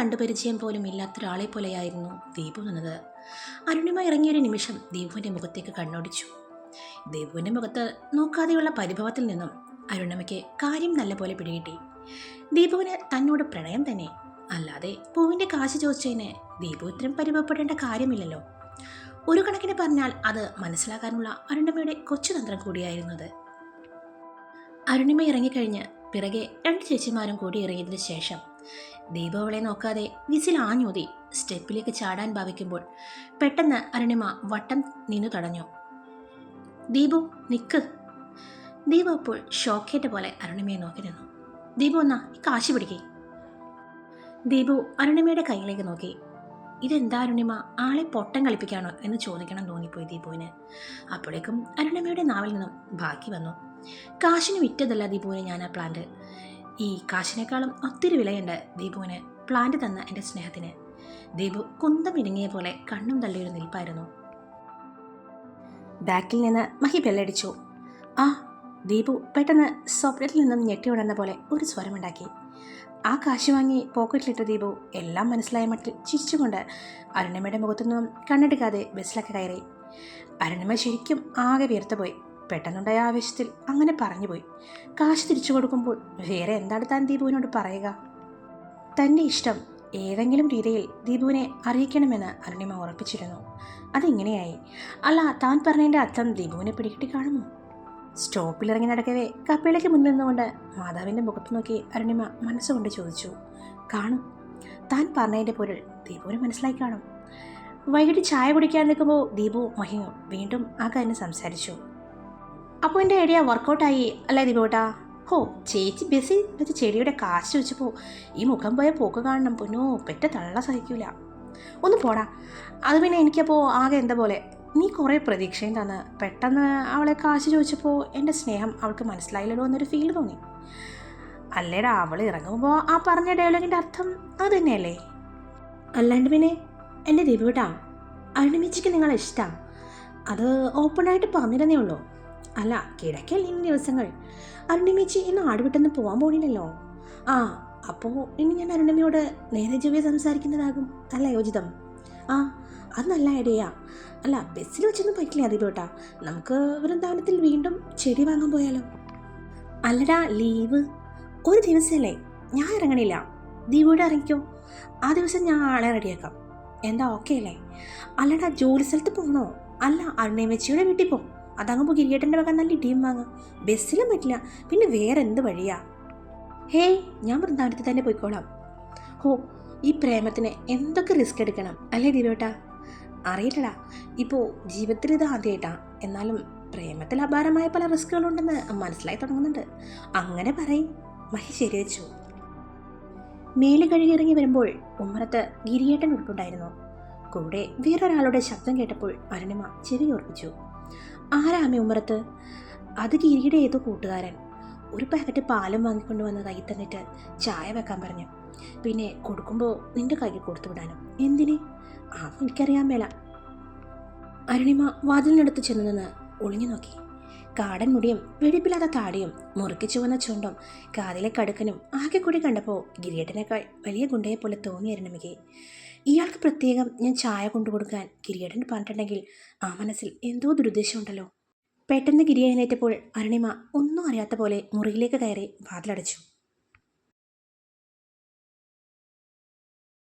കണ്ടുപരിചയം പോലും ഇല്ലാത്തൊരാളെ പോലെയായിരുന്നു ദീപു നിന്നത്. അരുണിമ ഇറങ്ങിയൊരു നിമിഷം ദീപുവിൻ്റെ മുഖത്തേക്ക് കണ്ണോടിച്ചു. ദീപുവിൻ്റെ മുഖത്ത് നോക്കാതെയുള്ള പരിഭവത്തിൽ നിന്നും അരുണിമയ്ക്ക് കാര്യം നല്ലപോലെ പിടികിട്ടി. ദീപുവിന് തന്നോട് പ്രണയം തന്നെ, അല്ലാതെ പൂവിൻ്റെ കാശ് ചോദിച്ചതിന് ദീപു ഇത്രയും പരിഭവപ്പെടേണ്ട കാര്യമില്ലല്ലോ. ഒരു കണക്കിന് പറഞ്ഞാൽ അത് മനസ്സിലാക്കാനുള്ള അരുണിമയുടെ കൊച്ചുതന്ത്രം കൂടിയായിരുന്നത്. അരുണിമ ഇറങ്ങിക്കഴിഞ്ഞ് പിറകെ 2 ചേച്ചിമാരും കൂടി ഇറങ്ങിയതിന് ശേഷം ദീപു അവളെ നോക്കാതെ വിസിൽ ആഞ്ഞൂതി സ്റ്റെപ്പിലേക്ക് ചാടാൻ ഭാവിക്കുമ്പോൾ പെട്ടെന്ന് അരുണിമ വട്ടം നിന്നു തടഞ്ഞു. ദീപു നിക്ക്. ദീപു അപ്പോൾ ഷോക്കേറ്റ പോലെ അരുണിമയെ നോക്കി നിന്നു. ദീപു എന്നാ ഈ കാശ് പിടിക്കേ. ദീപു അരുണിമയുടെ കയ്യിലേക്ക് നോക്കി. ഇതെന്താ അരുണിമ, ആളെ പൊട്ടം കളിപ്പിക്കാണോ എന്ന് ചോദിക്കണം തോന്നിപ്പോയി ദീപുവിന്. അപ്പോഴേക്കും അരുണിമയുടെ നാവിൽ നിന്നും ബാക്കി വന്നു. കാശിന് വിറ്റതല്ല ദീപുവിന് ഞാൻ ആ പ്ലാന്റ്. ഈ കാശിനേക്കാളും ഒത്തിരി വിലയുണ്ട് ദീപുവിന് പ്ലാന്റ് തന്ന എൻ്റെ സ്നേഹത്തിന്. ദീപു കുന്തം ഇടുങ്ങിയ പോലെ കണ്ണും തള്ളിയൊരു നിൽപ്പായിരുന്നു. ബാക്കിൽ നിന്ന് മഹി ബെല്ലടിച്ചു. ആ ദീപു പെട്ടെന്ന് സ്വപ്നത്തിൽ നിന്നും ഞെട്ടി ഉണർന്ന പോലെ ഒരു സ്വരമുണ്ടാക്കി. ആ കാശ് വാങ്ങി പോക്കറ്റിലിട്ട ദീപു എല്ലാം മനസ്സിലായ മട്ടിൽ ചിരിച്ചുകൊണ്ട് അരുണിമയുടെ മുഖത്തൊന്നും കണ്ണെടുക്കാതെ ബസ്സിലൊക്കെ കയറി. അരുണിമ ശരിക്കും ആകെ വീർത്തുപോയി. പെട്ടെന്നുണ്ടായ ആവേശത്തിൽ അങ്ങനെ പറഞ്ഞുപോയി. കാശ് തിരിച്ചു കൊടുക്കുമ്പോൾ വേറെ എന്താണ് താൻ ദീപുവിനോട് പറയുക? തൻ്റെ ഇഷ്ടം ഏതെങ്കിലും രീതിയിൽ ദീപുവിനെ അറിയിക്കണമെന്ന് അരുണിമ ഉറപ്പിച്ചിരുന്നു. അതിങ്ങനെയായി. അല്ല, താൻ പറഞ്ഞതിൻ്റെ അർത്ഥം ദീപുവിനെ പിടികിട്ടി കാണുമോ? സ്റ്റോപ്പിലിറങ്ങി നടക്കവേ കപ്പയിലേക്ക് മുന്നിൽ നിന്നുകൊണ്ട് മാതാവിൻ്റെ മുഖത്ത് നോക്കി അരുണിമ മനസ്സുകൊണ്ട് ചോദിച്ചു. കാണും. താൻ പറഞ്ഞതിൻ്റെ പൊരുൾ ദീപുവിന് മനസ്സിലായി കാണും. വൈകിട്ട് ചായ കുടിക്കാൻ നിൽക്കുമ്പോൾ ദീപു മഹിയും വീണ്ടും ആ കാര്യം സംസാരിച്ചു. അപ്പോൾ എൻ്റെ ഐഡിയ വർക്കൗട്ടായി അല്ലേ ദീപുട്ടാ? ഹോ, ചേച്ചി ബസ്സിൽ വെച്ച് ചെടിയുടെ കാശ് വെച്ചപ്പോൾ ഈ മുഖം പോയ പോക്ക് കാണണം. പൊന്നോ, പെറ്റ തള്ള സഹിക്കൂല. ഒന്ന് പോടാ. അത് പിന്നെ എനിക്കപ്പോൾ ആകെ എന്താ പോലെ. നീ കുറേ പ്രതീക്ഷയും തന്ന് പെട്ടെന്ന് അവളെ കാശ് ചോദിച്ചപ്പോൾ എൻ്റെ സ്നേഹം അവൾക്ക് മനസ്സിലായില്ലല്ലോ എന്നൊരു ഫീൽ തോന്നി. അല്ലേടാ, അവൾ ഇറങ്ങുമ്പോൾ ആ പറഞ്ഞ ഡയലോഗിൻ്റെ അർത്ഥം അത് തന്നെയല്ലേ? അല്ലാണ്ട് പിന്നെ എൻ്റെ ദീപുട്ടാ, അരുണിമേച്ചിക്ക് നിങ്ങളെ ഇഷ്ടമാണ്. അത് ഓപ്പണായിട്ട് പറഞ്ഞിരുന്നേ ഉള്ളൂ. അല്ല, കിടക്കല്ലേ ഇനി ദിവസങ്ങൾ. അരുണിമേച്ചി ഇന്ന് ആടുവിട്ടെന്ന് പോകാൻ പോണില്ലല്ലോ. ആ, അപ്പോൾ ഇനി ഞാൻ അരുണിമയോട് നേരെ ചൊവ്വേ സംസാരിക്കുന്നതാകും അല്ല യോജിതം? ആ, അത് നല്ല ഐഡിയ. അല്ല, ബസ്സിൽ വെച്ചൊന്നും പറ്റില്ല ദീപുട്ടാ. നമുക്ക് വൃന്ദാവനത്തിൽ വീണ്ടും ചെടി വാങ്ങാൻ പോയാലോ? അല്ലടാ, ലീവ് ഒരു ദിവസമല്ലേ. ഞാൻ ഇറങ്ങണില്ല. ദീപുവിടെ ഇറങ്ങിക്കോ. ആ ദിവസം ഞാൻ ആളെ റെഡിയാക്കാം. എന്താ, ഓക്കെ അല്ലേ? അല്ലടാ, ജോലി സ്ഥലത്ത് പോകണോ? അല്ല, അരുണിമേച്ചിയുടെ വീട്ടിൽ പോ. അതങ്ങുമ്പോൾ ഗിരിയേട്ടൻ്റെ വക നല്ല ഇടിയും വാങ്ങാം. ബസ്സിലും പറ്റില്ല. പിന്നെ വേറെ എന്ത് വഴിയാ? ഹേയ്, ഞാൻ വൃന്ദാവനത്തിൽ തന്നെ പോയിക്കോളാം. ഹോ, ഈ പ്രേമത്തിന് എന്തൊക്കെ റിസ്ക് എടുക്കണം അല്ലേ ദീപേട്ടാ? അറിയില്ലടാ, ഇപ്പോൾ ജീവിതത്തിൽ ഇത് ആദ്യമായിട്ടാണ്. എന്നാലും പ്രേമത്തിൽ അപാരമായ പല റിസ്കുകളുണ്ടെന്ന് മനസ്സിലായി തുടങ്ങുന്നുണ്ട്. അങ്ങനെ പറയും. മഹി ശരിവെച്ചു. മേല് കഴുകിയിറങ്ങി വരുമ്പോൾ ഉമ്മറത്ത് ഗിരിയേട്ടൻ ഉൾപ്പുണ്ടായിരുന്നു. കൂടെ വേറൊരാളുടെ ശബ്ദം കേട്ടപ്പോൾ അരുണിമ ചെവി ഓർപ്പിച്ചു. ആരാമേ ഉമ്മറത്ത്? അത് ഗിരിയുടെ ഏതോ കൂട്ടുകാരൻ. ഒരു പാക്കറ്റ് പാലും വാങ്ങിക്കൊണ്ട് വന്ന് കൈ തന്നിട്ട് ചായ വെക്കാൻ പറഞ്ഞു. പിന്നെ കൊടുക്കുമ്പോൾ നിന്റെ കയ്യിൽ കൊടുത്തു വിടാനും. എന്തിന്? എനിക്കറിയാൻ മേല. അരുണിമ വാതിലിനടുത്ത് ചെന്ന് നിന്ന് ഒളിഞ്ഞു നോക്കി. കാടൻ മുടിയും വെടിപ്പില്ലാത്ത താടിയും മുറുക്കി ചുവന്ന ചുണ്ടും കാതിലെ കടുക്കനും ആകെ കൂടി കണ്ടപ്പോൾ ഗിരിയേട്ടനേക്കാൾ വലിയ ഗുണ്ടയെ പോലെ തോന്നി അരുണിമയ്ക്ക്. ഇയാൾക്ക് പ്രത്യേകം ഞാൻ ചായ കൊണ്ടുകൊടുക്കാൻ ഗിരിയേട്ടൻ പറഞ്ഞിട്ടുണ്ടെങ്കിൽ ആ മനസ്സിൽ എന്തോ ദുരുദ്ദേശമുണ്ടല്ലോ. പെട്ടെന്ന് ഗിരി എഴുന്നേറ്റപ്പോൾ അരുണിമ ഒന്നും അറിയാത്ത പോലെ മുറിയിലേക്ക് കയറി വാതിലടച്ചു.